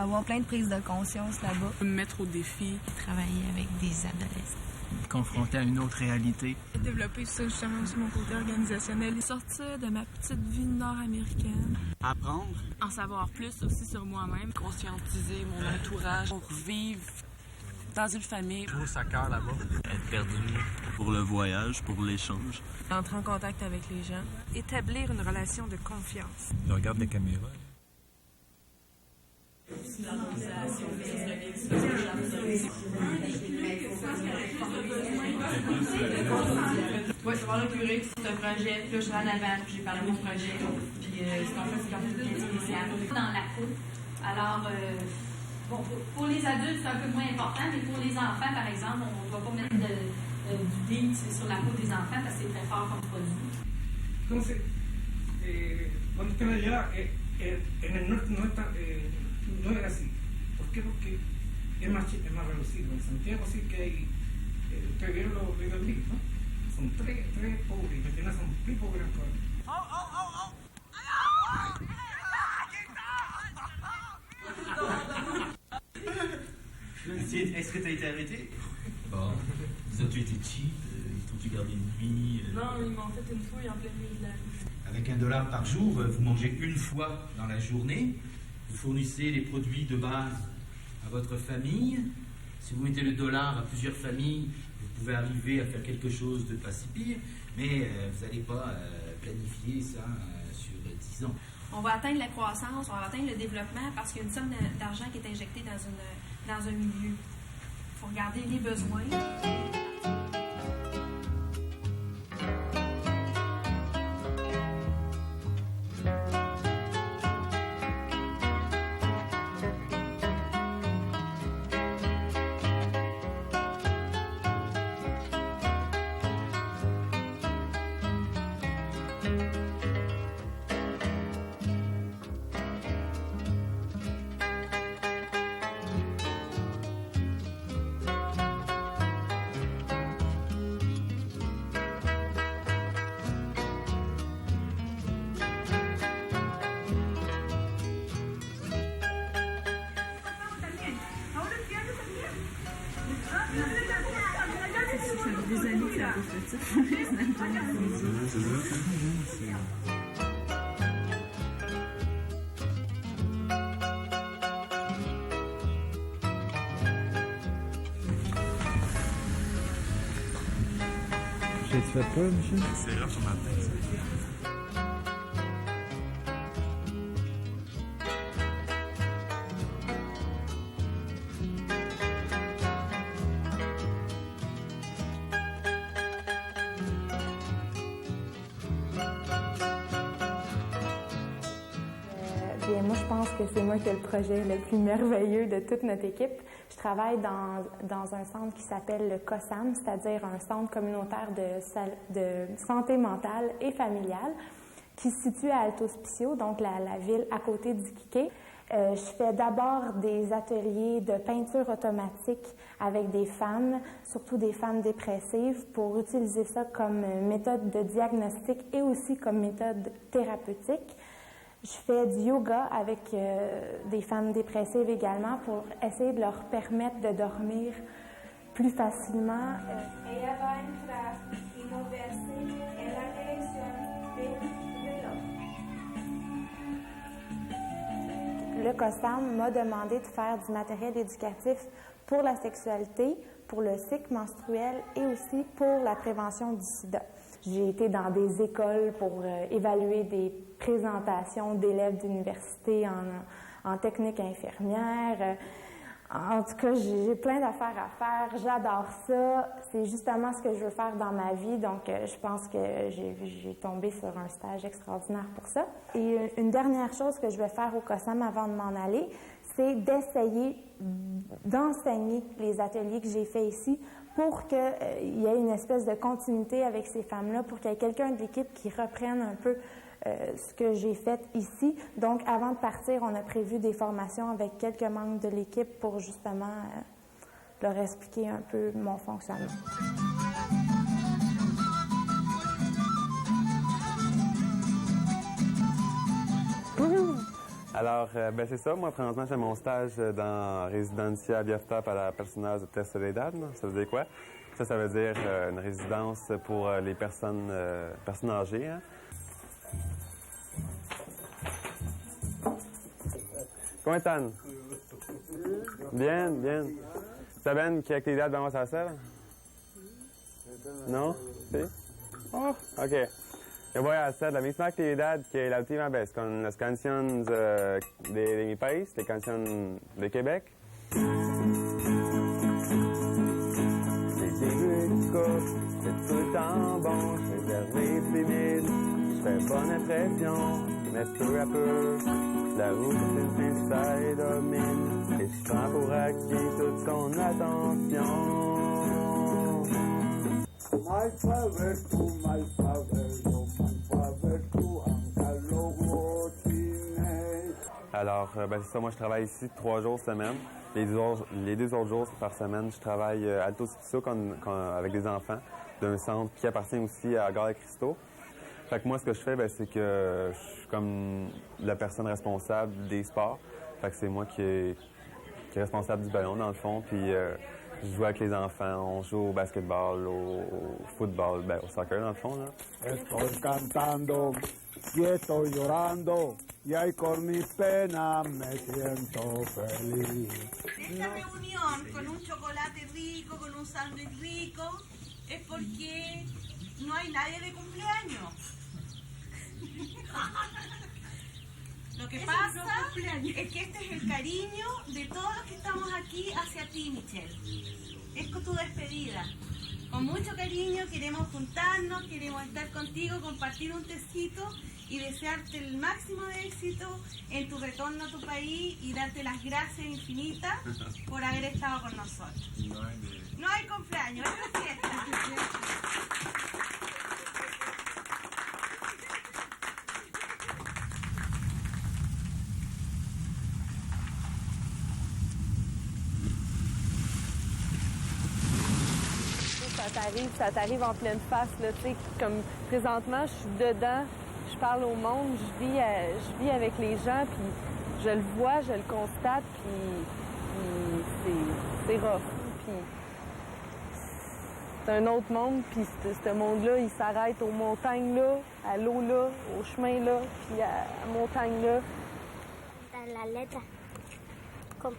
avoir plein de prises de conscience là-bas. Me mettre au défi. Travailler avec des adolescents. Confronté à une autre réalité. Développer ça justement aussi mon côté organisationnel. Sortir de ma petite vie nord-américaine. Apprendre. En savoir plus aussi sur moi-même. Conscientiser mon entourage pour vivre dans une famille. Jouer au soccer là-bas. Être perdu pour le voyage, pour l'échange. Entrer en contact avec les gens. Établir une relation de confiance. Je regarde les caméras. Oui, je vais voir le curé, c'est un projet, puis là, je vais en avant, puis j'ai parlé de mon projet, puis c'est en fait, c'est comme une spéciale. Dans la cour. Alors, bon, pour les adultes, c'est un peu moins important, mais pour les enfants, par exemple, on ne doit pas mettre du beat sur la peau des enfants parce que c'est très fort comme produit. Entonces, cuando usted me llega, en el norte no era así. ¿Por qué? Porque es más reducido. En Santiago sí que hay, ustedes vieron los videoclips, ¿no? Son tres pobres, y Medina son muy pobres actualmente. Est-ce que tu as été arrêté? Bon. Tu étais cheap, ils t'ont-tu gardé une nuit? Non, ils m'ont fait une fouille en plein milieu de la rue. Avec $1 par jour, vous mangez une fois dans la journée. Vous fournissez les produits de base à votre famille. Si vous mettez le dollar à plusieurs familles, vous pouvez arriver à faire quelque chose de pas si pire, mais vous n'allez pas planifier ça sur 10 ans. On va atteindre la croissance, on va atteindre le développement parce qu'il y a une somme d'argent qui est injectée dans un milieu. Il faut regarder les besoins. J'ai fait peur, Michel? C'est rare sur ma tête, ça. Bien, moi, je pense que c'est moi qui ai le projet le plus merveilleux de toute notre équipe. Je travaille dans un centre qui s'appelle le COSAM, c'est-à-dire un centre communautaire de santé mentale et familiale qui se situe à Alto Hospicio, donc la ville à côté d'Iquique. Je fais d'abord des ateliers de peinture automatique avec des femmes, surtout des femmes dépressives, pour utiliser ça comme méthode de diagnostic et aussi comme méthode thérapeutique. Je fais du yoga avec des femmes dépressives également pour essayer de leur permettre de dormir plus facilement. Le COSAM m'a demandé de faire du matériel éducatif pour la sexualité, pour le cycle menstruel et aussi pour la prévention du sida. J'ai été dans des écoles pour évaluer des présentations d'élèves d'université en technique infirmière. En tout cas, j'ai plein d'affaires à faire. J'adore ça. C'est justement ce que je veux faire dans ma vie. Donc, je pense que j'ai tombé sur un stage extraordinaire pour ça. Et une dernière chose que je vais faire au COSAM avant de m'en aller, c'est d'essayer d'enseigner les ateliers que j'ai faits ici pour qu'il y ait une espèce de continuité avec ces femmes-là, pour qu'il y ait quelqu'un de l'équipe qui reprenne un peu ce que j'ai fait ici. Donc, avant de partir, on a prévu des formations avec quelques membres de l'équipe pour justement leur expliquer un peu mon fonctionnement. Alors, c'est ça. Moi, présentement, j'ai mon stage dans Residencia Abierta para Personas de Tercera Edad. Ça veut dire quoi? Ça veut dire une résidence pour les personnes âgées. Hein? ¿Cómo están? Bien, bien. ¿Saben qué actividad vamos a hacer? ¿No? ¿Sí? Oh, ok. Yo voy a hacer la misma actividad que la última vez, con las canciones de mi país, les canciones de Québec. C'est rico, c'est tout le temps bon, je vais servir timide, je fais bonne impression, mais peu à peu, la route est une piste, ça les domine, et je prends pour acquis toute son attention. My father to my father, my father to Uncle Alors, c'est ça, moi je travaille ici 3 jours semaine. Les 2 autres jours par semaine, je travaille à Alto Spisso avec des enfants d'un centre qui appartient aussi à Gare Cristo. Fait que moi, ce que je fais, c'est que je suis comme la personne responsable des sports. Fait que c'est moi qui est responsable du ballon, dans le fond, puis je joue avec les enfants, on joue au basketball, au football, au soccer, dans le fond, là. Estoy cantando y estoy llorando y ay con mi pena me siento feliz. Esta reunión con un chocolate rico, con un sándwich rico, es porque no hay nadie de cumpleaños. Lo que pasa es que este es el cariño de todos los que estamos aquí hacia ti, Michelle. Es con tu despedida. Con mucho cariño queremos juntarnos, queremos estar contigo, compartir un tecito y desearte el máximo de éxito en tu retorno a tu país y darte las gracias infinitas por haber estado con nosotros. No hay cumpleaños, es una fiesta. Ça t'arrive en pleine face, là, tu sais, comme présentement, je suis dedans, je parle au monde, je vis avec les gens, puis je le vois, je le constate, puis c'est rough. Puis c'est un autre monde, puis ce monde-là, il s'arrête aux montagnes là, à l'eau là, au chemin là, puis à la montagne là. Dans la lettre, comme...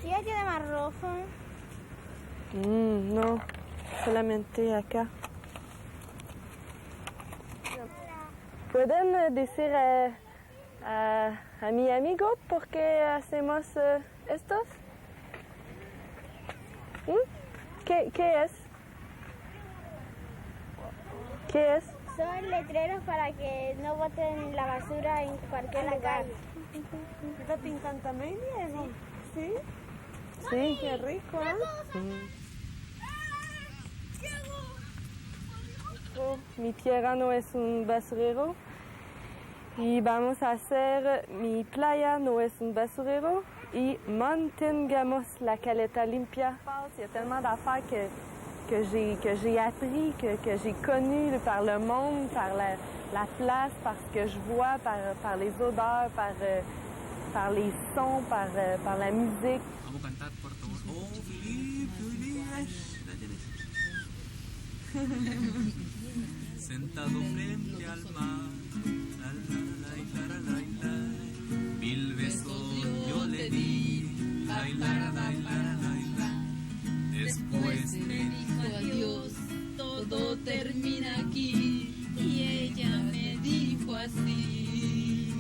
¿Ya tiene más rojo? No, solamente acá. ¿Pueden decir a mi amigo por qué hacemos estos? ¿Qué es? ¿Qué es? Son letreros para que no boten la basura en cualquier lugar. ¿Está pintando también, Diego? ¿Sí? Sí, qué rico, ¿eh? Mi tierra no es un basurero y vamos a hacer mi playa no es un basurero y mantengamos la caleta limpia. Il y a tellement d'affaires que j'ai appris, que j'ai connu par le monde, par la place, par ce que je vois, par les odeurs, par les sons, par la musique. Vamos a cantar, por favor. Oh, Felipe, Sentado frente al mar, la, la, la, la, 1000 besos yo le di, la, la, la, la. Después me dijo adiós, todo termina aquí, y ella me dijo así: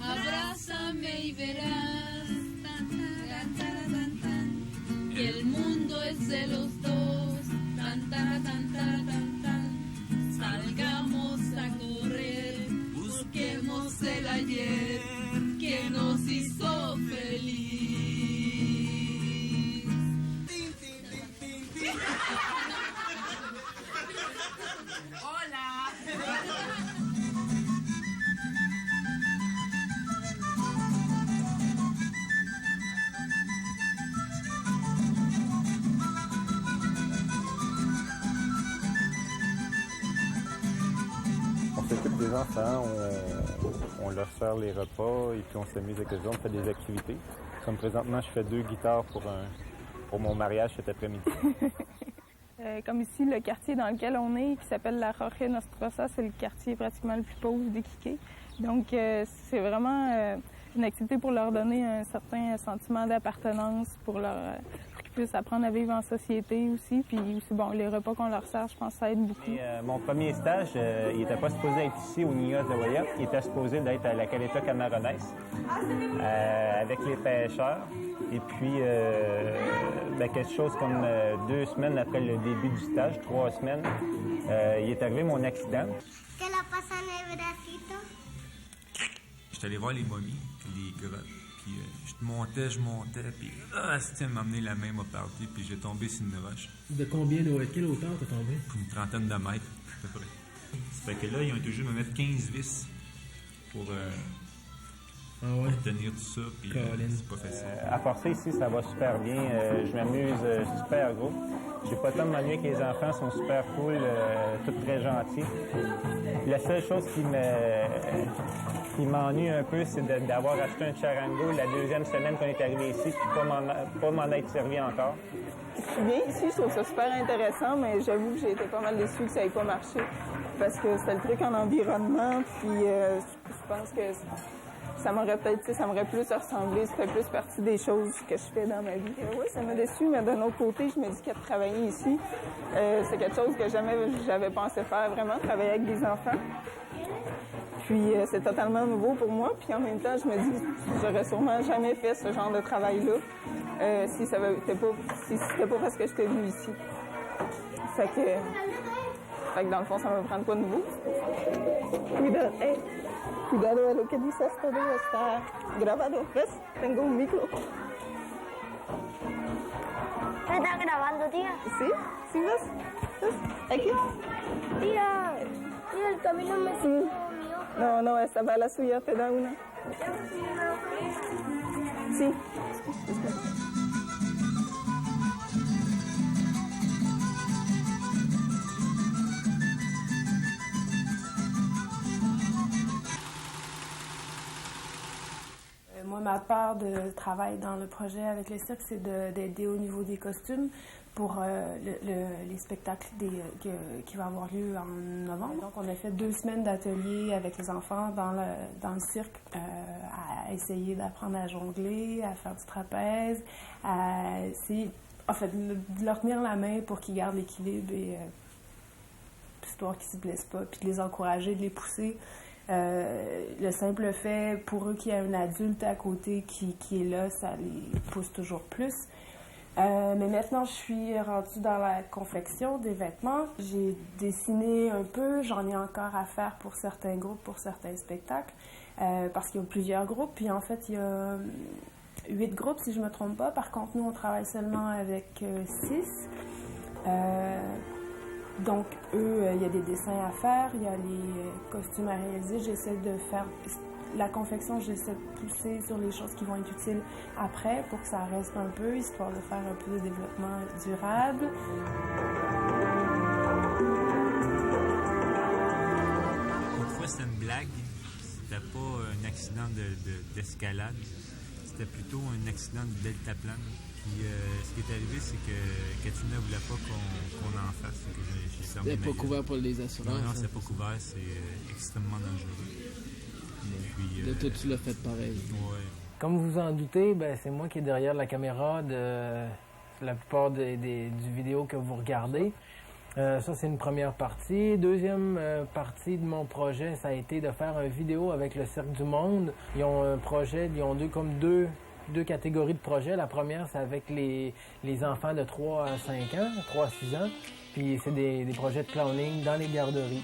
abrázame y verás, tan, tan, tan, tan, tan, que el mundo es de los dos, tan, tan, tan, tan, tan, tan. Salgamos a correr, busquemos el ayer que nos hizo feliz. Hola. les enfants, on leur sert les repas et puis on s'amuse avec eux autres, on fait des activités. Comme présentement, je fais 2 guitares pour mon mariage cet après-midi. Comme ici, le quartier dans lequel on est, qui s'appelle la Jorge Nostrosa, c'est le quartier pratiquement le plus pauvre d'Iquique. Donc, c'est vraiment une activité pour leur donner un certain sentiment d'appartenance, pour qu'ils puissent apprendre à vivre en société aussi. Puis aussi, bon, les repas qu'on leur sert, je pense que ça aide beaucoup. Mon premier stage, il n'était pas supposé être ici au Niños de Guayap, il était supposé d'être à la Caleta Camarones, avec les pêcheurs. Et puis, quelque chose comme 2 semaines après le début du stage, 3 semaines, il est arrivé mon accident. ¿Qué la pasa en el bracito? J'étais allé voir les momies, puis les grottes, puis je montais, puis elle m'a amené la main, m'a parti, puis j'ai tombé sur une roche. De combien de quelle hauteur t'es tombé? Une trentaine de mètres, à peu près. Ça fait que là, ils ont été obligés de me mettre 15 vis pour tenir tout ça, puis c'est pas facile. À forcer ici, ça va super bien. Je m'amuse super gros. J'ai pas le temps de m'ennuyer que les enfants sont super cool, tous très gentils. La seule chose qui m'ennuie un peu, c'est d'avoir acheté un charango la 2e semaine qu'on est arrivé ici, puis pas m'en être servi encore. Je suis bien ici, je trouve ça super intéressant, mais j'avoue que j'ai été pas mal déçue que ça n'ait pas marché. Parce que c'était le truc en environnement, puis je pense que ça m'aurait plus ressemblé, ça fait plus partie des choses que je fais dans ma vie. Oui, ça m'a déçue, mais d'un autre côté, je me dis que de travailler ici, c'est quelque chose que jamais j'avais pensé faire, vraiment, travailler avec des enfants. Puis c'est totalement nouveau pour moi, puis en même temps, je me dis que j'aurais sûrement jamais fait ce genre de travail-là si c'était pas parce que j'étais venue ici. Fait que dans le fond, ça va me prendre quoi de nouveau? Cuidado de lo que dices, todo está grabado. ¿Ves? Tengo un micro. ¿Me está grabando, tía? Sí, sí, ¿ves? ¿Ves? Aquí. Tía, el camino me sí. No, esta bala suya te da una. Sí. Moi, ma part de travail dans le projet avec les cirques, c'est d'aider au niveau des costumes pour les spectacles qui vont avoir lieu en novembre. Donc, on a fait 2 semaines d'ateliers avec les enfants dans le cirque, à essayer d'apprendre à jongler, à faire du trapèze, à essayer, en fait, de leur tenir la main pour qu'ils gardent l'équilibre et histoire qu'ils ne se blessent pas, puis de les encourager, de les pousser. Le simple fait pour eux qu'il y ait un adulte à côté qui est là, ça les pousse toujours plus. Mais maintenant, je suis rendue dans la confection des vêtements. J'ai dessiné un peu, j'en ai encore à faire pour certains groupes, pour certains spectacles, parce qu'il y a plusieurs groupes. Puis en fait, il y a 8 groupes, si je ne me trompe pas. Par contre, nous, on travaille seulement avec 6. Donc, eux, il y a des dessins à faire, il y a les costumes à réaliser. J'essaie de faire la confection, j'essaie de pousser sur les choses qui vont être utiles après pour que ça reste un peu, histoire de faire un peu de développement durable. Autrefois, c'était une blague. C'était pas un accident d'escalade. C'était plutôt un accident de deltaplane. Puis ce qui est arrivé, c'est que Katrina ne voulait pas qu'on en fasse. C'était pas couvert pour les assurances. Non, c'est pas couvert. C'est extrêmement dangereux. Puis, toi, tu l'as fait pareil. Oui. Comme vous en doutez, c'est moi qui est derrière la caméra de la plupart du vidéo que vous regardez. Ça, c'est une première partie. Deuxième partie de mon projet, ça a été de faire une vidéo avec le Cirque du Monde. Ils ont un projet, ils ont deux catégories de projets. La première, c'est avec les enfants de 3 à 5 ans, 3 à 6 ans. Puis c'est des projets de clowning dans les garderies.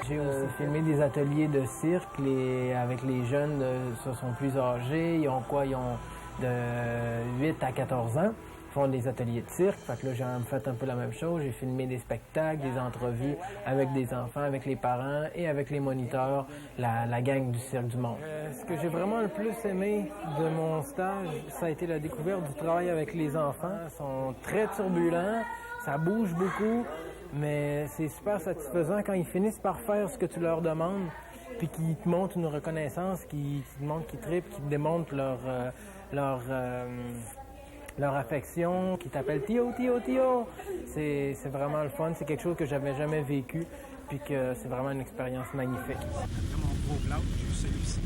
J'ai aussi filmé des ateliers de cirque avec les jeunes, sont plus âgés. Ils ont de 8 à 14 ans. font des ateliers de cirque. Fait que là, j'ai fait un peu la même chose. J'ai filmé des spectacles, des entrevues avec des enfants, avec les parents et avec les moniteurs, la gang du Cirque du Monde. Ce que j'ai vraiment le plus aimé de mon stage, ça a été la découverte du travail avec les enfants. Ils sont très turbulents, ça bouge beaucoup, mais c'est super satisfaisant quand ils finissent par faire ce que tu leur demandes, puis qu'ils te montrent une reconnaissance, qu'ils te montrent qu'ils trippent, qu'ils te démontrent leur affection, qui t'appelle Tio, Tio, Tio. C'est vraiment le fun, c'est quelque chose que j'avais jamais vécu, puis que c'est vraiment une expérience magnifique. Après mon gros plâtre, j'ai eu celui-ci.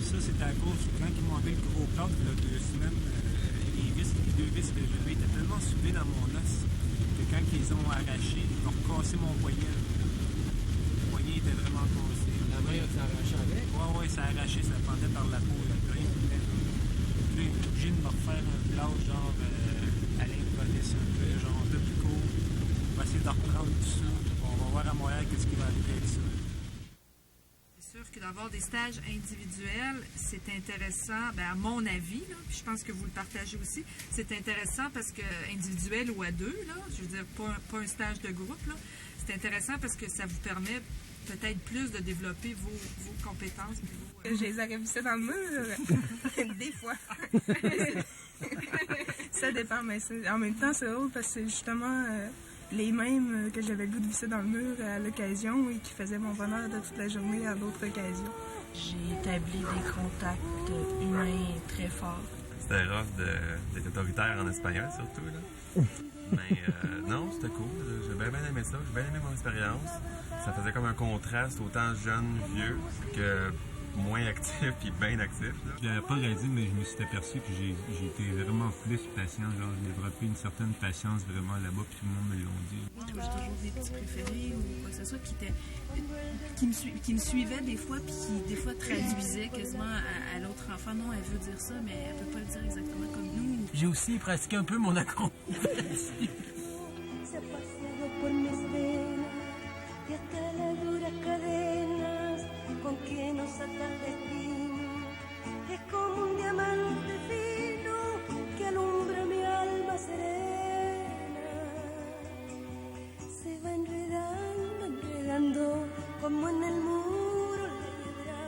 Ça, c'était à cause, quand ils m'ont enlevé le gros plâtre, là, 2 semaines, les 2 vis que j'avais étaient tellement soudées dans mon os que quand ils ont arraché, ils ont cassé mon poignet. Le poignet était vraiment cassé. La main, ça a arraché avec? Oui, ça a arraché, ça pendait par la peau. Là, puis là, il est obligé de me refaire un plâtre, genre, à l'improvisation, genre, un peu plus court. On va essayer de reprendre tout ça. On va voir à Montréal qu'est-ce qui va arriver avec ça. C'est sûr que d'avoir des stages individuels, c'est intéressant, à mon avis, là, puis je pense que vous le partagez aussi, c'est intéressant parce que individuel ou à 2, là, je veux dire, pas un stage de groupe, là, c'est intéressant parce que ça vous permet peut-être plus de développer vos compétences. Je les aurais vissés dans le mur, des fois. Ça dépend, mais en même temps, c'est drôle parce que c'est justement les mêmes que j'avais le goût de visser dans le mur à l'occasion et qui faisaient mon bonheur de toute la journée à d'autres occasions. J'ai établi des contacts humains très forts. C'était rough d'être autoritaire en espagnol, surtout, là. Mais non, c'était cool. J'ai bien aimé ça. J'ai bien aimé mon expérience. Ça faisait comme un contraste autant jeune, vieux, que moins actif puis bien actif. Là. Je l'avais pas réalisé, mais je me suis aperçu que j'ai été vraiment plus patient. Genre, j'ai développé une certaine patience vraiment là-bas, puis tout le monde me l'ont dit. J'ai toujours des petits préférés ou quoi que ce soit qui me suivaient des fois, puis qui des fois traduisaient quasiment à l'autre enfant. Non, elle veut dire ça, mais elle peut pas le dire exactement comme nous. J'ai aussi pratiqué un peu mon accent. Con que nos ata el destino, es como un diamante fino que alumbra mi alma serena. Se va enredando, enredando, como en el muro la piedra,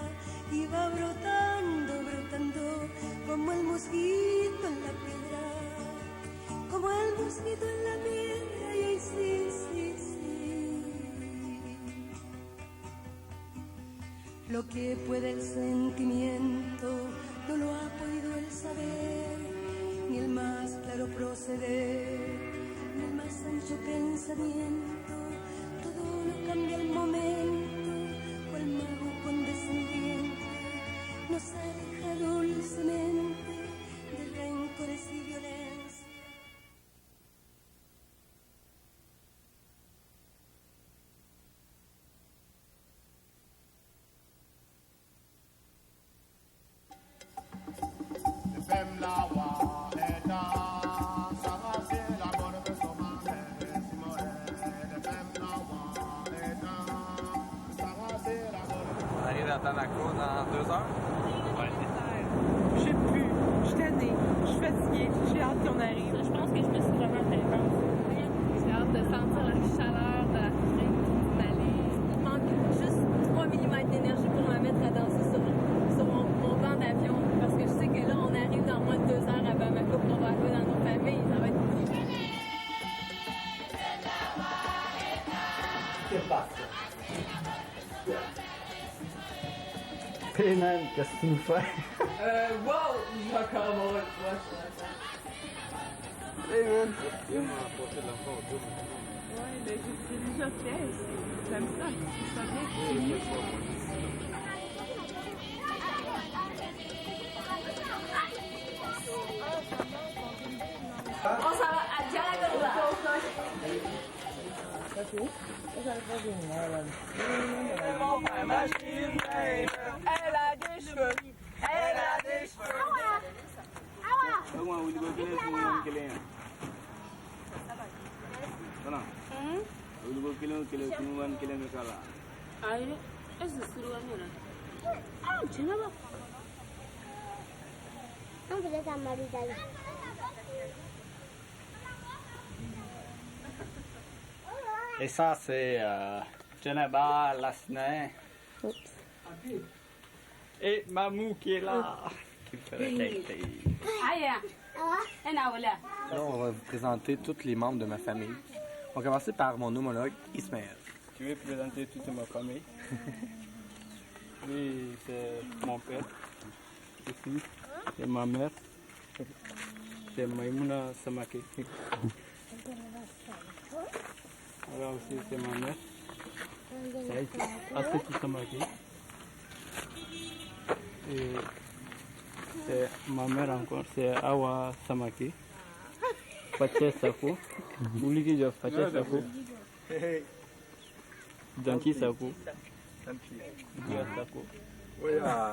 y va brotando, brotando, como el mosquito en la piedra, como el mosquito en la piedra, y ahí sí, sí, sí. Lo que puede el sentimiento no lo ha podido el saber, ni el más claro proceder, ni el más ancho pensamiento. Todo lo cambia al momento, cual mago condescendiente nos aleja dulcemente de rencores y violencia. On arrive à Tanaco dans 2 heures? Ouais. Je sais plus. Je suis tannée. Je suis fatiguée. J'ai hâte qu'on arrive. Je pense que je me suis vraiment fait j'ai hâte de sentir la chaleur de la fringue qui m'allait. Il manque juste 3 mm d'énergie pour me mettre à danser sur mon banc d'avion. Parce que je sais que là, on arrive dans moins de 2 heures à Bamako, puis on va aller dans nos familles. Ça va être Hey man, qu'est-ce que tu nous fais? Wow! Je vais encore avoir une fois. Hey man! Ouais, mais j'ai déjà fait. J'aime ça. Ça bien. On s'en va à Dialagola. Elle a des cheveux. Elle a des cheveux. Vamos fazer essa marida aí. Et ça, c'est Geneva, Lasnais. Et Mamou qui est là. Qui fait le cake. Là, on va vous présenter tous les membres de ma famille. On va commencer par mon homologue, Ismaël. Je vais présenter toute ma famille. Lui, c'est mon père. Ici, c'est ma mère. C'est Maïmouna Samake. Là aussi, c'est ma mère. C'est Aseti Samake. Et c'est ma mère encore, c'est Awa Samake. Pache Sako. Ouliki Jof, Pache Sako. Janki Sako. Dia Sako. Ça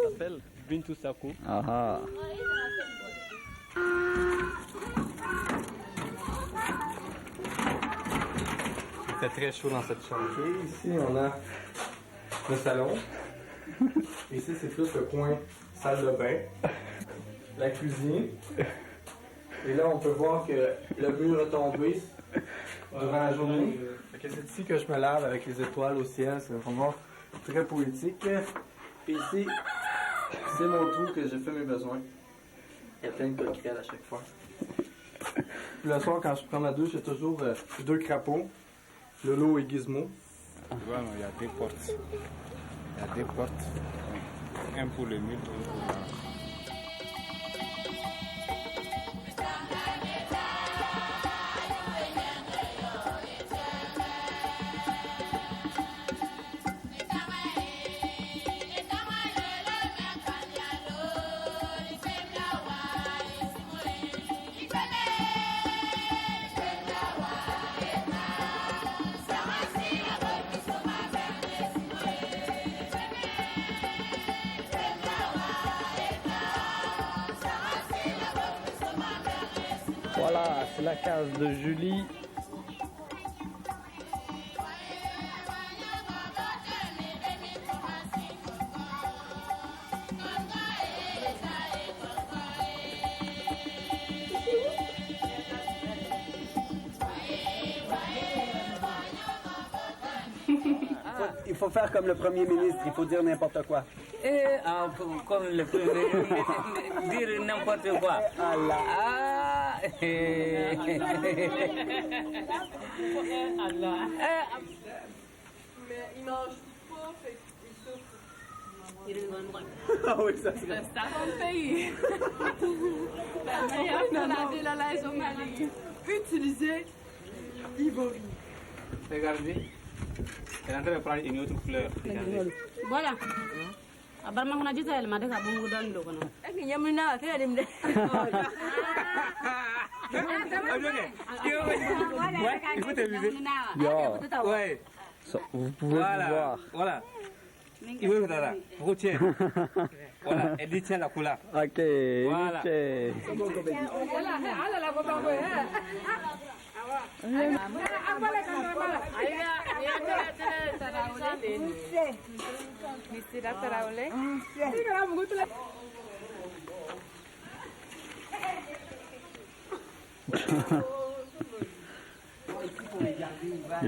s'appelle Bintou Sako. Ah. C'est très chaud dans cette chambre. Et ici, on a le salon. Ici, c'est plus le coin salle de bain. La cuisine. Et là, on peut voir que le mur est tombé durant la journée. C'est ici que je me lave avec les étoiles au ciel. C'est vraiment très poétique. Et ici, c'est mon trou que j'ai fait mes besoins. Il y a plein de coquerelles à chaque fois. Le soir, quand je prends ma douche, j'ai toujours 2 crapauds, Lolo et Gizmo. Voilà, il y a 2 portes. Il y a 2 portes. Un pour le mur, un pour la... Voilà, c'est la case de Julie. Il faut faire comme le premier ministre, il faut dire n'importe quoi. Comme le premier ministre, dire n'importe quoi. Allah. Allah. Mais il mange pas, fait qu'il souffre. Ah oui, ça serait... C'est mon pays. La meilleure de la ville à l'aise au Mali. Utiliser l'ivory. Regardez. Elle est en train de prendre une autre couleur. Regardez. Voilà. Abar mah kuna jita elma de ka bungu dan do kono. Ni yamuna ka yadim de. Écoutez, ouais. Vous pouvez voir. Voilà. Il veut là. Retiens. Voilà. Elle dit tiens la couleur. Ok. Voilà. Il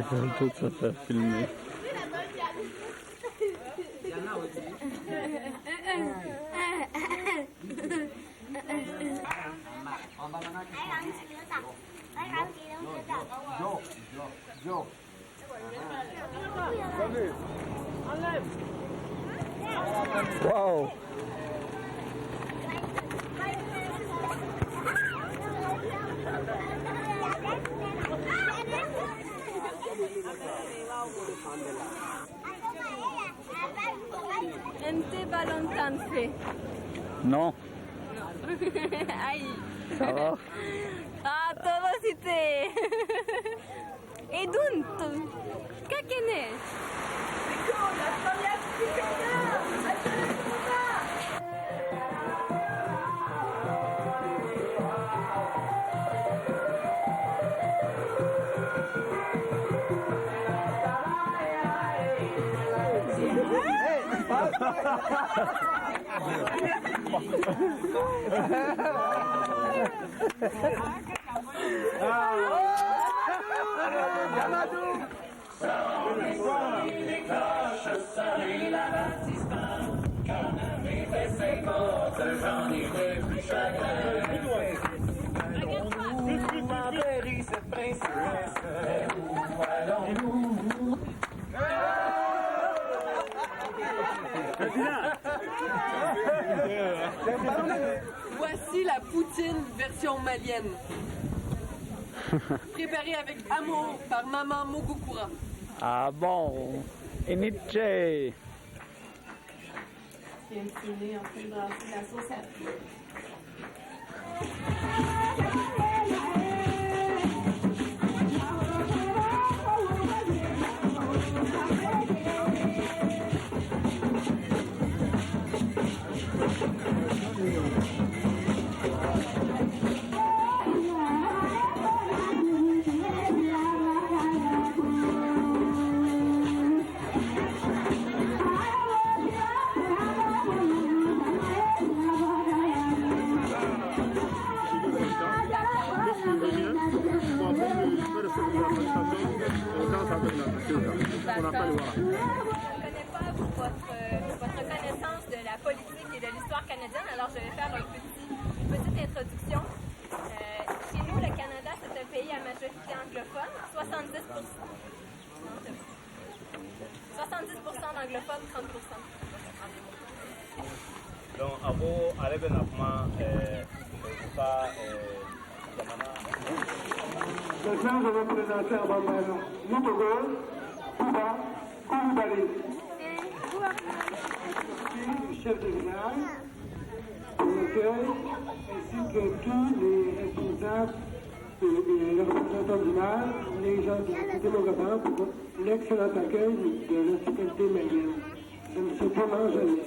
faut tout ça faire filmer. Wow. Ente Valentin fait. Non. Aïe. Ça va? Ah, todo si te. Edunto. Kakene. C'est cool, la première Voici la poutine version malienne. Préparée avec amour par maman Mogukura. Ah bon, Iniche. Il y a un petit nez en train de brasser la sauce à pied. Votre connaissance de la politique et de l'histoire canadienne. Alors, je vais faire une petite introduction. Chez nous, le Canada, c'est un pays à majorité anglophone, 70%. 70% d'anglophones, 30%. Donc, ako alaga na kuma sa Maintenant, je vais présenter à Bambara Motogo, Kuba, Koulibaly. Chef de village, pour lequel, ainsi que tous les responsables et les représentants du maire, les gens de la démocratie pour l'excellent accueil de l'hospitalité malienne. C'est M. Thomas Jeannet.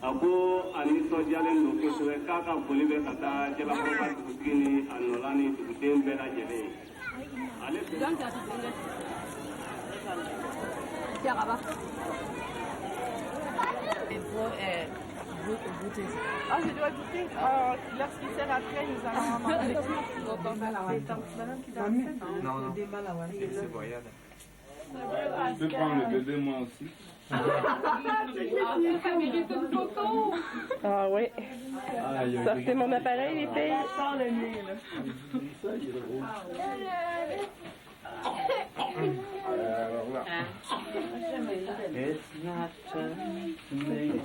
ako ani sɔdiyalen don kosɛbɛ k'a ka foli bɛ ka taa jalakɔrɔba dugutigi ni a nɔla ni duguden bɛɛ lajɛlen ale Ah, je dois goûter. Lorsqu'il sert après, nous allons en manger. C'est ton petit bonhomme qui t'a fait? Non, c'est voyade. Je peux prendre le bébé moi aussi. Ah, oui. Sortez mon appareil, les filles. Sors le nez, là. It's not time to make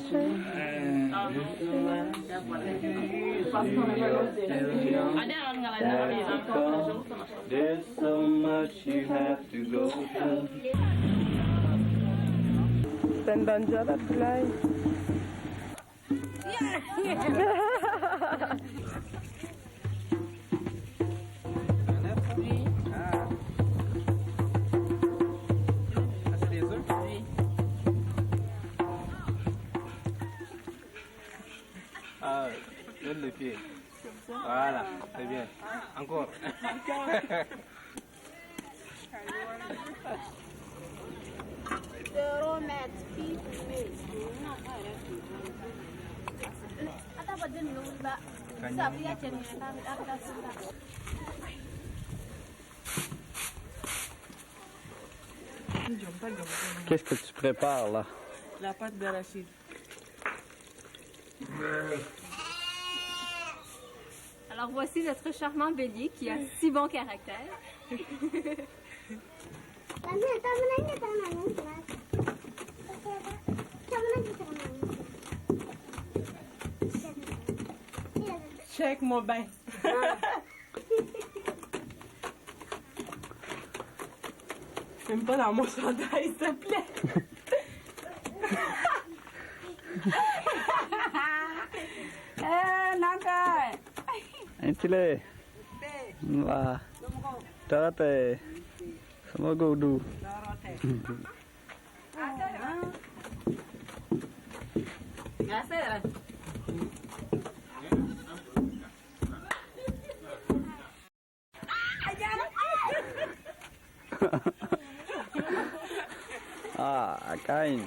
There's so much you have to go through. C'est une bonne job à Poulaille. Ah, donne les pieds. Voilà, c'est bien. Encore. Qu'est-ce que tu prépares là? La pâte d'arachide. Alors, voici notre charmant bélier qui a si bon caractère. Check-moi bien. Même pas dans mon chandail, s'il te plaît. Intile. Wah. Tarate. Sama godu. Ah, Akain.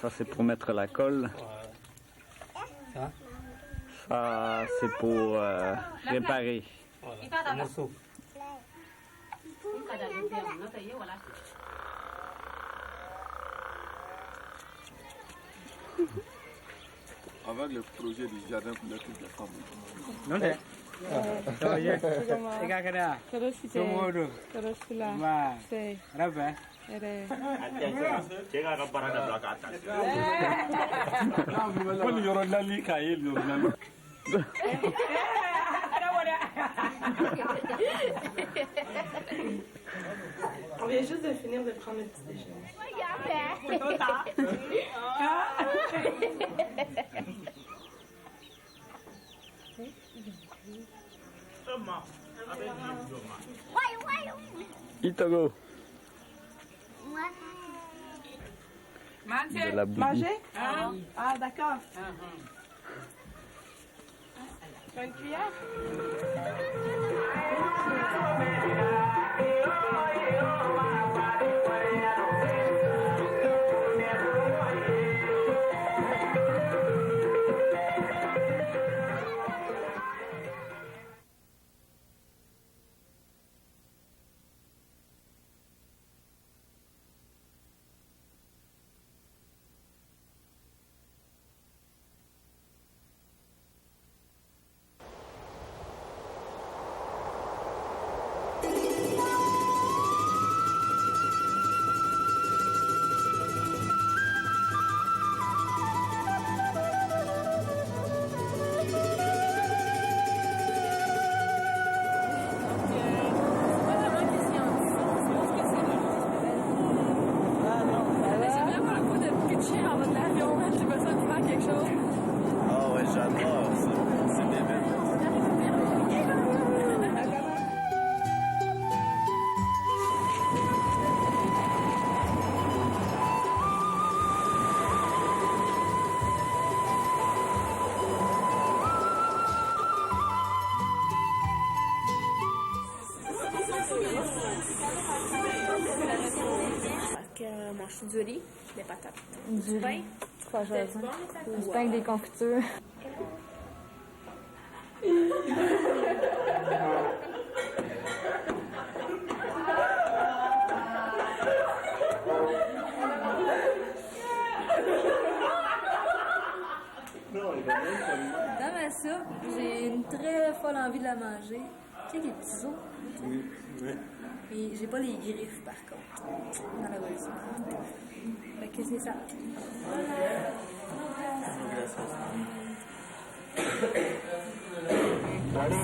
Ça c'est pour mettre la colle. Ça C'est pour réparer. Morceau. Avec le projet du jardin pour la toute la famille. Non, On vient juste de finir de prendre le petit déjeuner. Itogo. De la bouillie. Manger? Ah, d'accord. Tu as une cuillère? Du riz, des patates. Du pain. Pas jasant. Du pain avec des confitures. Dans ma soupe, j'ai une très folle envie de la manger. Tu sais, les petits os. Oui, oui. Et j'ai pas les griffes, par contre, malheureusement. Fait que c'est ça.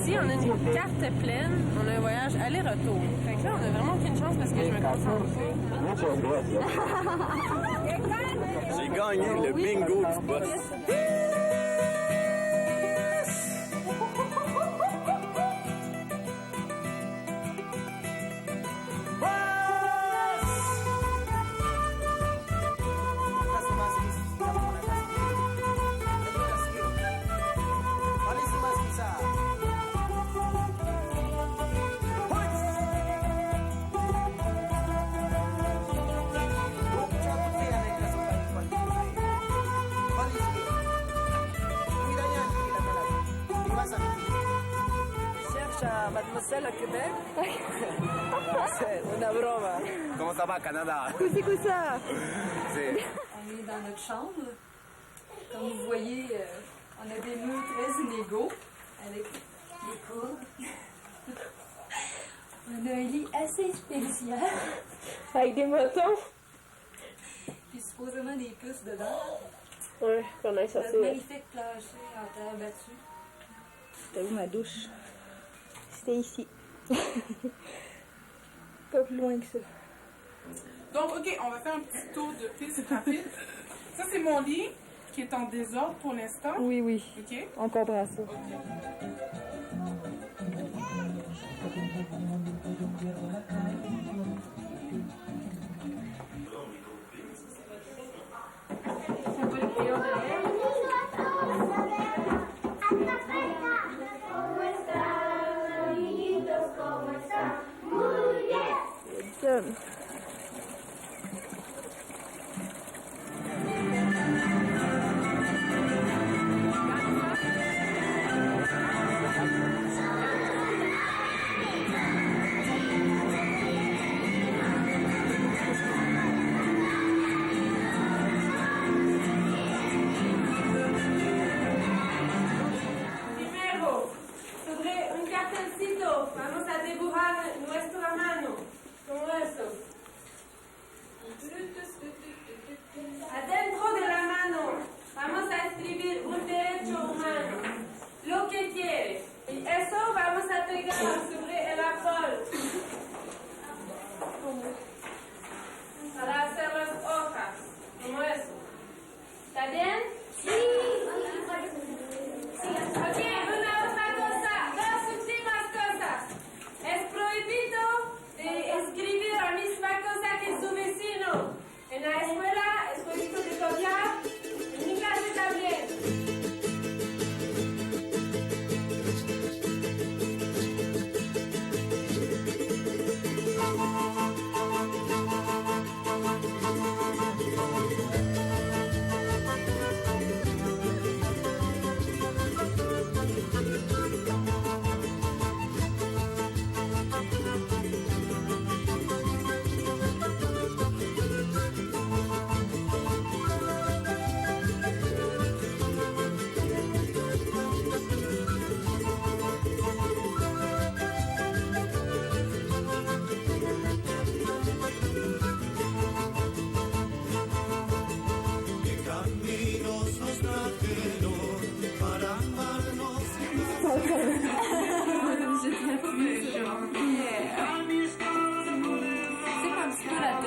Ici, on a une carte pleine, on a un voyage aller-retour. Fait que là, on a vraiment aucune chance parce que je me concentre pas. J'ai gagné le bingo du boss. Mademoiselle à Québec. C'est une broma. Comment ça va, Canada? C'est quoi ça? On est dans notre chambre. Comme vous voyez, on a des murs très inégaux avec des courbes. On a un lit assez spécial. Avec des motons? Puis supposément des puces dedans. Ouais, qu'on a ça. Un magnifique plancher en terre battue. C'était où ma douche? C'était ici. Pas plus loin que ça. Donc, OK, on va faire un petit tour de piste rapide. Ça, c'est mon lit qui est en désordre pour l'instant. Oui, oui. OK. On comprend ça. Good.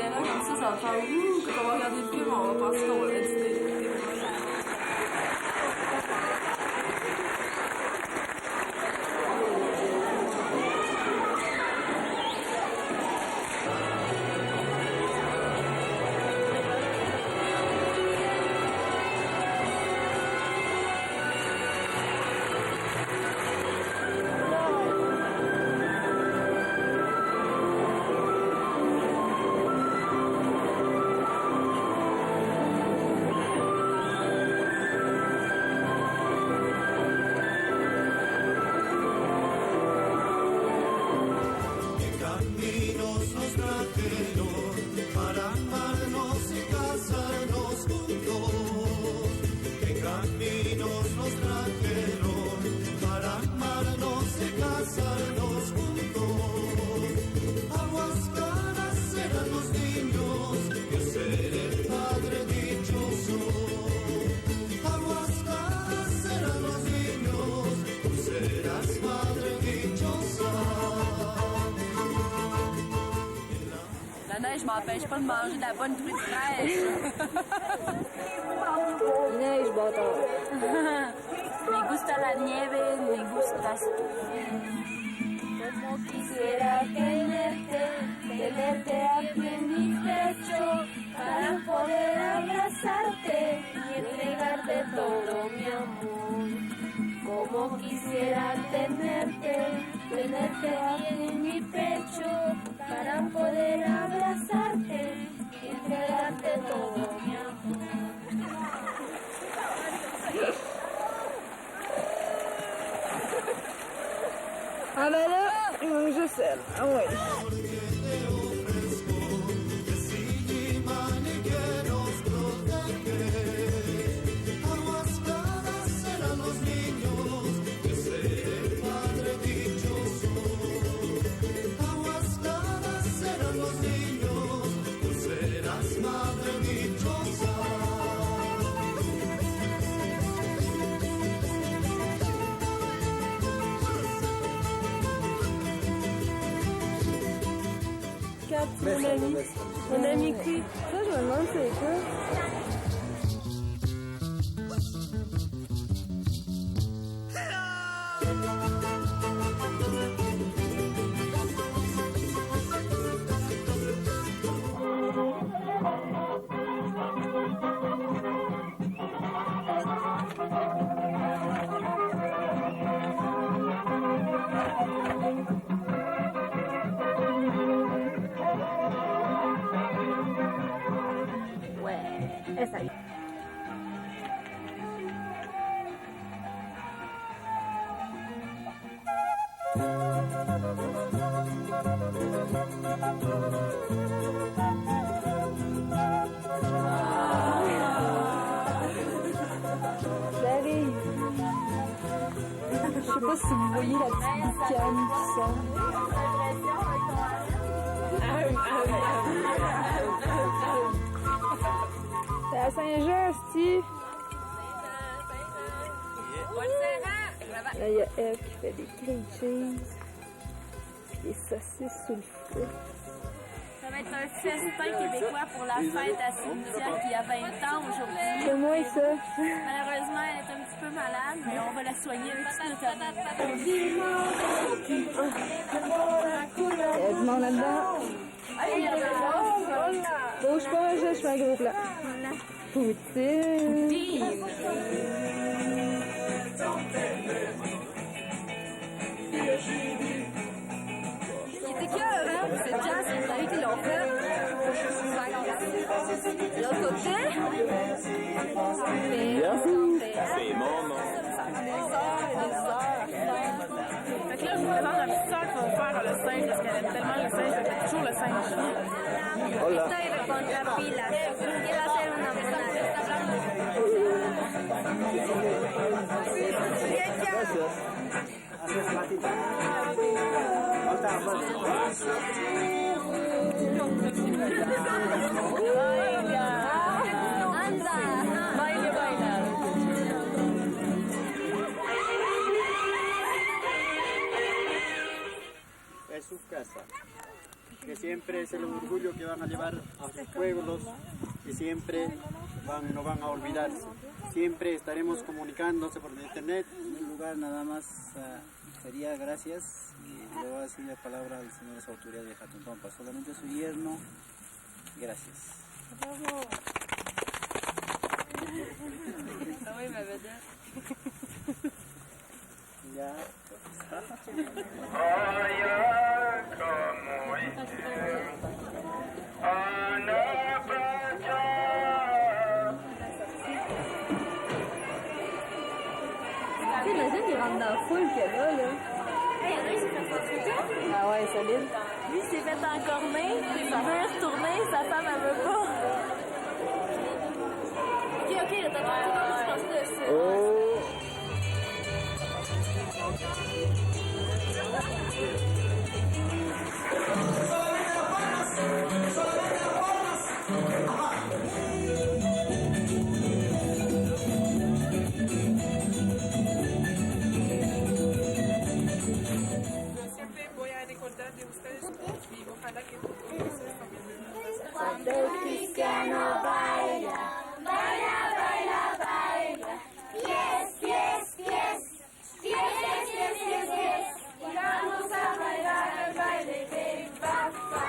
là, comme ça va faire ouh, quand on va regarder le film, on va penser qu'on va méditer. Je m'empêche pas de manger de la bonne truite fraîche. Il neige, bâtard. Me gusta la nieve, me gustas tú. Como quisiera tenerte aquí en mi pecho para poder abrazarte y entregarte todo mi amor. Como quisiera tenerte aquí en mi pecho para poder abrazarte y entregarte todo mi amor. Ah ben là, il manque juste elle. Ah ouais. Mon ami qui? Ça, je me demande c'est quoi. Esa. J'arrive. Je sais pas si vous voyez la petite boucane qui sort. C'est à Saint-Jean, Steve. Là, il y a Eve qui fait des cream cheese. Des saucisses sous le feu. Ça va être un festin québécois pour la fête à Cynthia qui a 20 ans aujourd'hui. C'est moi ça. Malheureusement, elle est un petit peu malade, mais on va la soigner avec tout notre amour. Il y a du monde là-dedans. Bouge pas, je fais un gros plat. Poutine. Il était cœur, hein? C'est Jazz et Marie qui l'ont fait. De l'autre côté, C'est mon nom. Fait que là, je vous présente la petite sœur qui va vous faire le singe parce qu'elle aime tellement le singe, elle fait toujours le singe. Hola. Estoy recontra pilas. Quiero hacer una monada. Es su casa. Que si siempre es el orgullo que van a llevar a sus pueblos y siempre no van a olvidarse. Siempre estaremos comunicándose por internet. En lugar nada más sería gracias y le voy a decir la palabra al señor de su autoridad de Jatompampa. Solamente su yerno, gracias. Ya. Imagine, il rentre dans la foule qu'il y a là. Hey, il s'est fait ça. Ah ouais, solide. Lui, il s'est fait encorner, il veut retourner, sa femme, elle veut pas. Ok, là, t'as je pense que c'est... Oh! Cristiano baila, baila, baila, baila. Pies, pies, pies, pies, pies, pies, pies. Y vamos a bailar el baile de papá.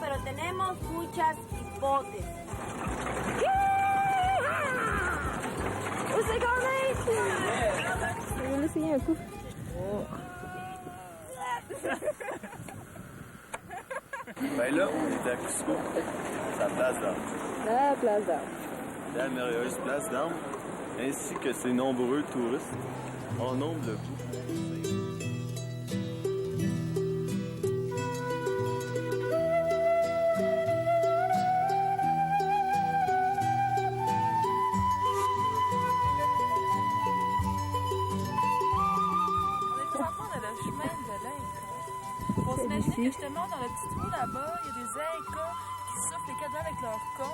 Pero tenemos muchas hipótesis. Où c'est qu'on est? Je vais l'essayer un coup. Ben là, on est à Cusco, c'est la place d'Armes. La place d'Armes. La merveilleuse place d'Armes, ainsi que ses nombreux touristes, en nombre de beaucoup. Que justement, dans le petit trou là-bas, il y a des Incas qui soufflent les cadeaux avec leur con.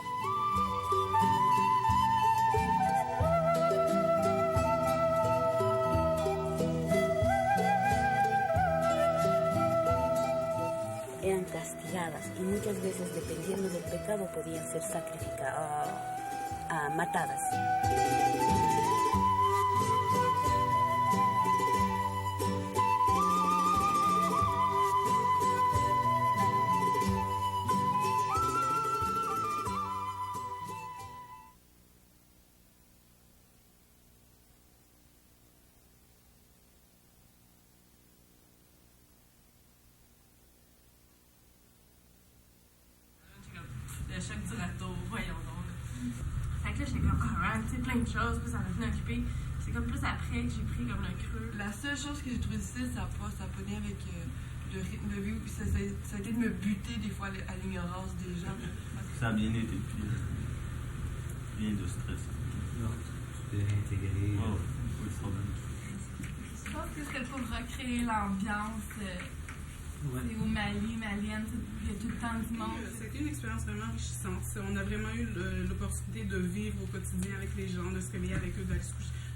Eran castigadas y muchas veces, dependiendo del pecado, podían ser sacrificadas, matadas. Le choc du retour, voyons donc. Fait que là, j'étais comme, tu sais, plein de choses, puis ça m'a fait occuper. C'est comme plus après que j'ai pris comme le creux. La seule chose que j'ai trouvé difficile, ça n'a pas lien avec le rythme de vie. Ça a été de me buter des fois à l'ignorance des gens. Ça a bien été, puis rien de stress. Non, tu t'es réintégré. Oh, oui, ça va. Je pense que c'était pour recréer l'ambiance. C'est au Mali, malienne, il y a tout le temps du monde. C'était une expérience vraiment enrichissante. On a vraiment eu l'opportunité de vivre au quotidien avec les gens, de se réveiller avec eux,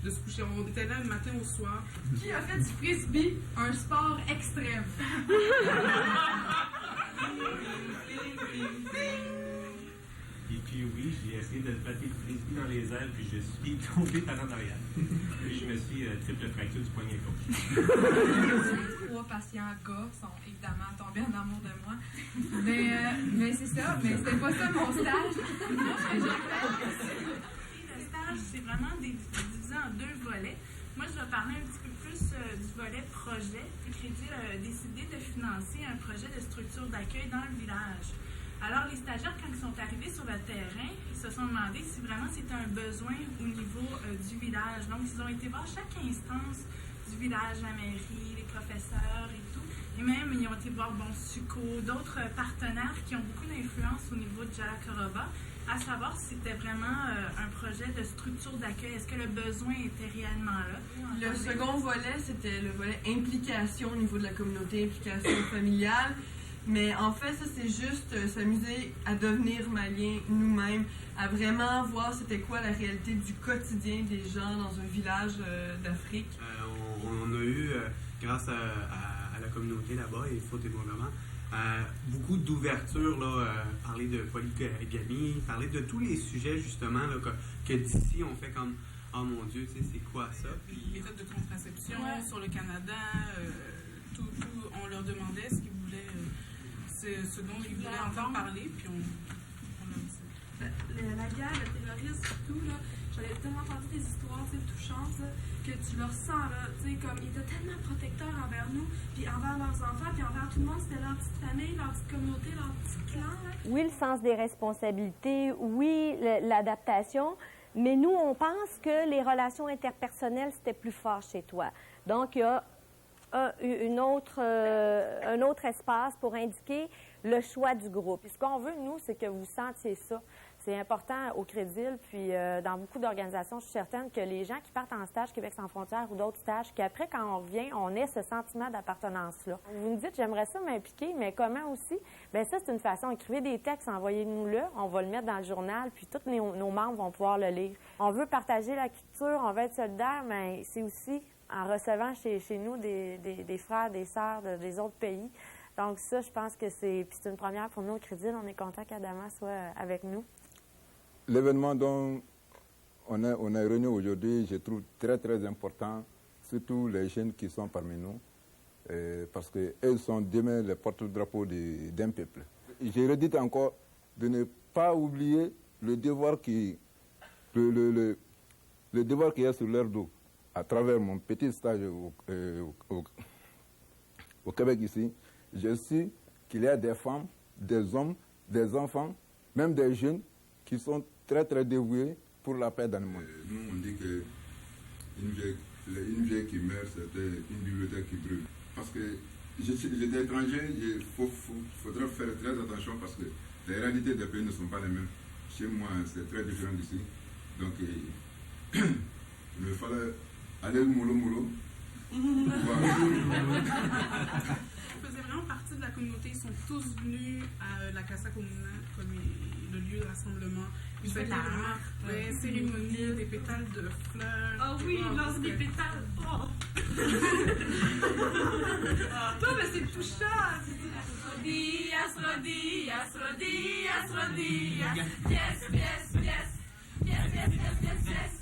de se coucher. On était là le matin au soir. Qui a fait du frisbee un sport extrême? Et puis oui, j'ai essayé de plater le frisbee dans les airs, puis je suis tombé par en arrière. Puis je me suis triple fracture du poignet gauche. 3 patients gars sont évidemment tombés en amour de moi. Mais c'est ça, mais c'était pas ça mon stage. Moi, ce que j'ai fait, le stage, c'est vraiment divisé en 2 volets. Moi, je vais parler un petit peu plus du volet projet. Crédit a décidé de financer un projet de structure d'accueil dans le village. Alors, les stagiaires, quand ils sont arrivés sur le terrain, ils se sont demandé si vraiment c'était un besoin au niveau du village. Donc, ils ont été voir chaque instance du village, la mairie, les professeurs et tout. Et même, ils ont été voir Suco, d'autres partenaires qui ont beaucoup d'influence au niveau de Jalakorova, à savoir si c'était vraiment un projet de structure d'accueil. Est-ce que le besoin était réellement là? Le second volet, c'était le volet implication au niveau de la communauté, implication familiale. Mais en fait, ça, c'est juste s'amuser à devenir malien nous-mêmes, à vraiment voir c'était quoi la réalité du quotidien des gens dans un village d'Afrique. On a eu, grâce à la communauté là-bas, et Faute et Mouvement, beaucoup d'ouverture, parler de polygamie, parler de tous les sujets, justement, là, que d'ici, on fait comme « Oh mon Dieu, tu sais, c'est quoi ça? » Méthode de contraception sur le Canada, tout, on leur demandait ce qu'ils voulaient, ce dont ils voulaient entendre parler, puis on leur dit. La guerre, le terrorisme, tout, là, j'avais tellement entendu des histoires touchantes, là, que tu leur sens, là, tu sais, comme ils étaient tellement protecteurs envers nous, puis envers leurs enfants, puis envers tout le monde, c'était leur petite famille, leur petite communauté, leur petit clan. Là. Oui, le sens des responsabilités, oui, l'adaptation, mais nous, on pense que les relations interpersonnelles, c'était plus fort chez toi. Donc, il y a un autre espace pour indiquer le choix du groupe. Puis ce qu'on veut, nous, c'est que vous sentiez ça. C'est important au Crédil, puis dans beaucoup d'organisations, je suis certaine que les gens qui partent en stage Québec sans frontières ou d'autres stages, qu'après, quand on revient, on ait ce sentiment d'appartenance-là. Vous me dites, j'aimerais ça m'impliquer, mais comment aussi? Bien, ça, c'est une façon. Écrivez des textes, envoyez-nous-le, on va le mettre dans le journal, puis tous nos membres vont pouvoir le lire. On veut partager la culture, on veut être solidaire, mais c'est aussi en recevant chez nous des frères, des sœurs des autres pays. Donc ça, je pense que c'est une première pour nous au Crédil. On est content qu'Adama soit avec nous. L'événement dont on est réunis aujourd'hui, je trouve très, très important, surtout les jeunes qui sont parmi nous, parce qu'eux sont demain les porte-drapeaux d'un peuple. Je redis encore de ne pas oublier le devoir qui est sur leur dos. À travers mon petit stage au Québec ici, je sais qu'il y a des femmes, des hommes, des enfants, même des jeunes qui sont très très dévoués pour la paix dans le monde. Nous on dit qu'une vieille qui meurt, c'était une bibliothèque qui brûle. Parce que j'étais étranger, il faudra faire très attention parce que les réalités des pays ne sont pas les mêmes. Chez moi, c'est très différent d'ici. Donc il me fallait aller mollo. Ils faisaient vraiment partie de la communauté. Ils sont tous venus à la Casa Comuna comme le lieu de rassemblement. Ils faisaient vraiment cérémonie, des pétales de fleurs. Ah oui, ils lancent des pétales. Oh! Non, mais c'est touchant! Rodillas, rodillas, rodillas, rodillas. Yes, yes, yes. Yes, yes, yes, yes, yes.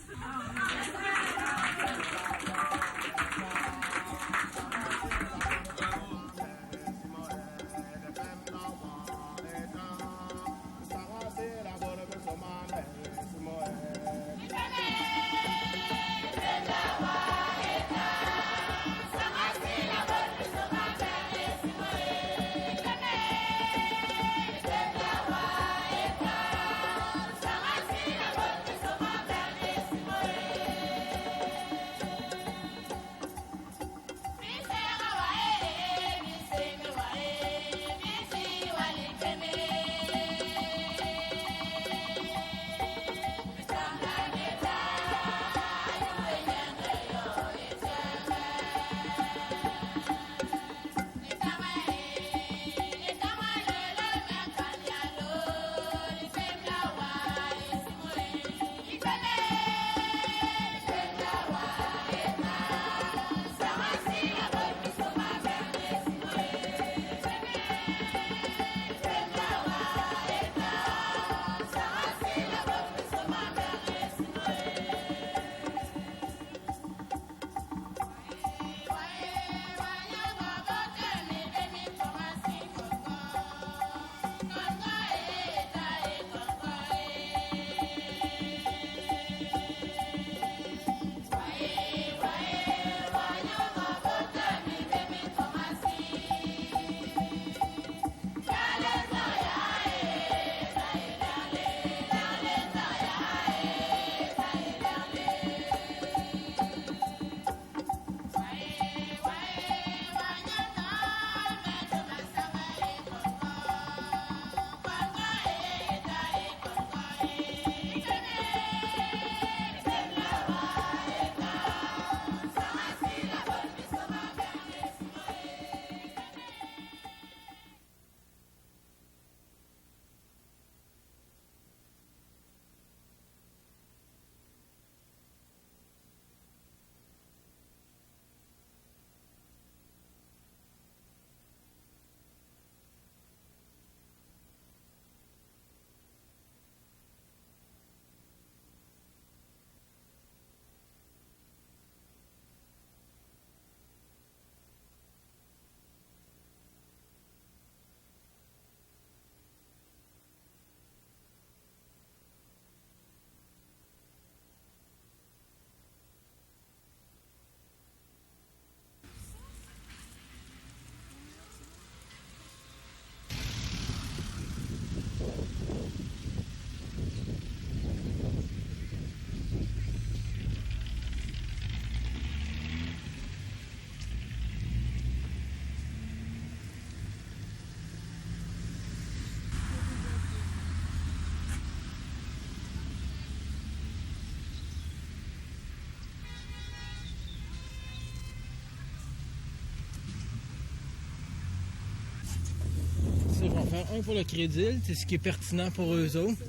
faire un pour le crédit, c'est ce qui est pertinent pour eux autres,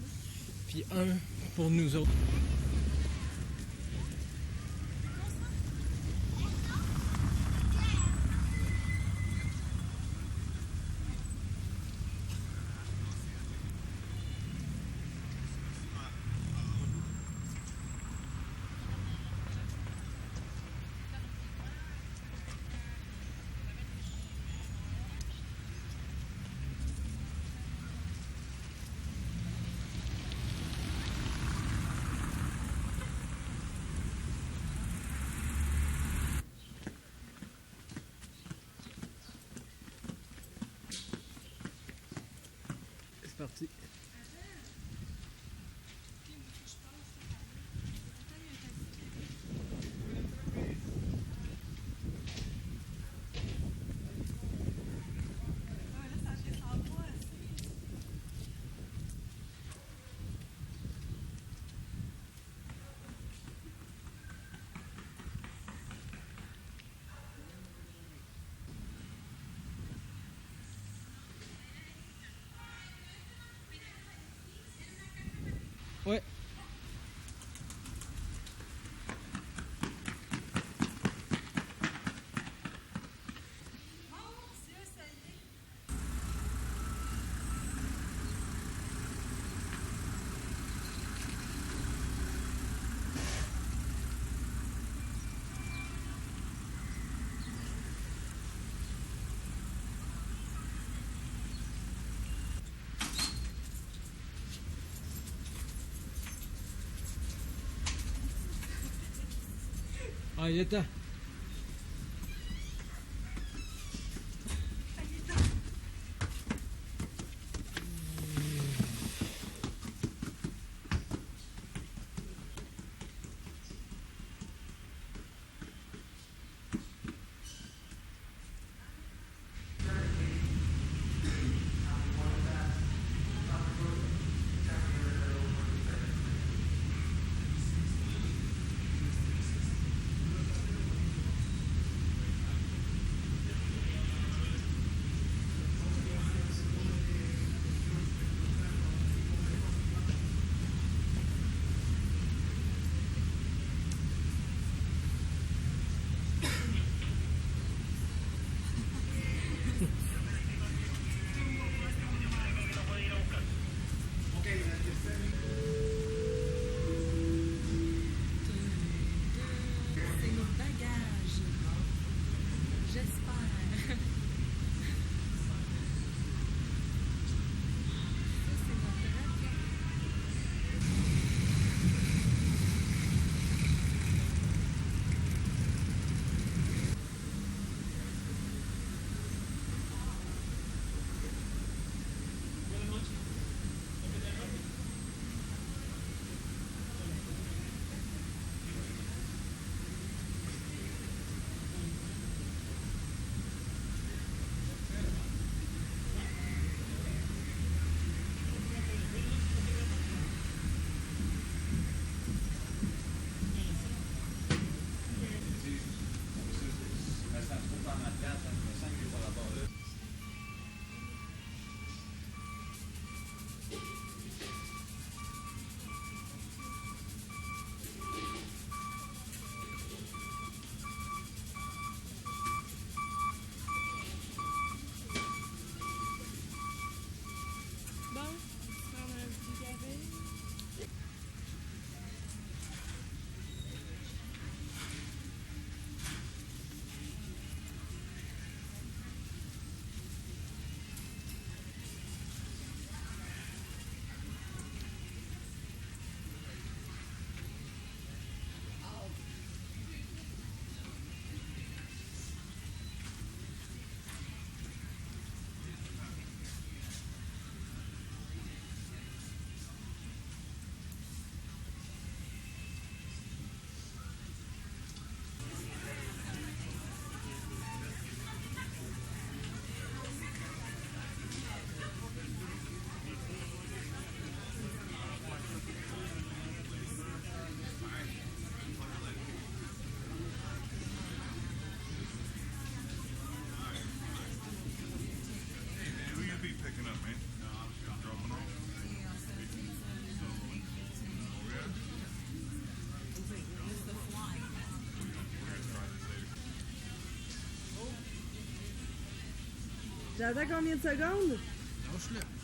puis un pour nous autres. C'est parti. Ouais. Ahí está. J'attends combien de secondes? Lâche-le.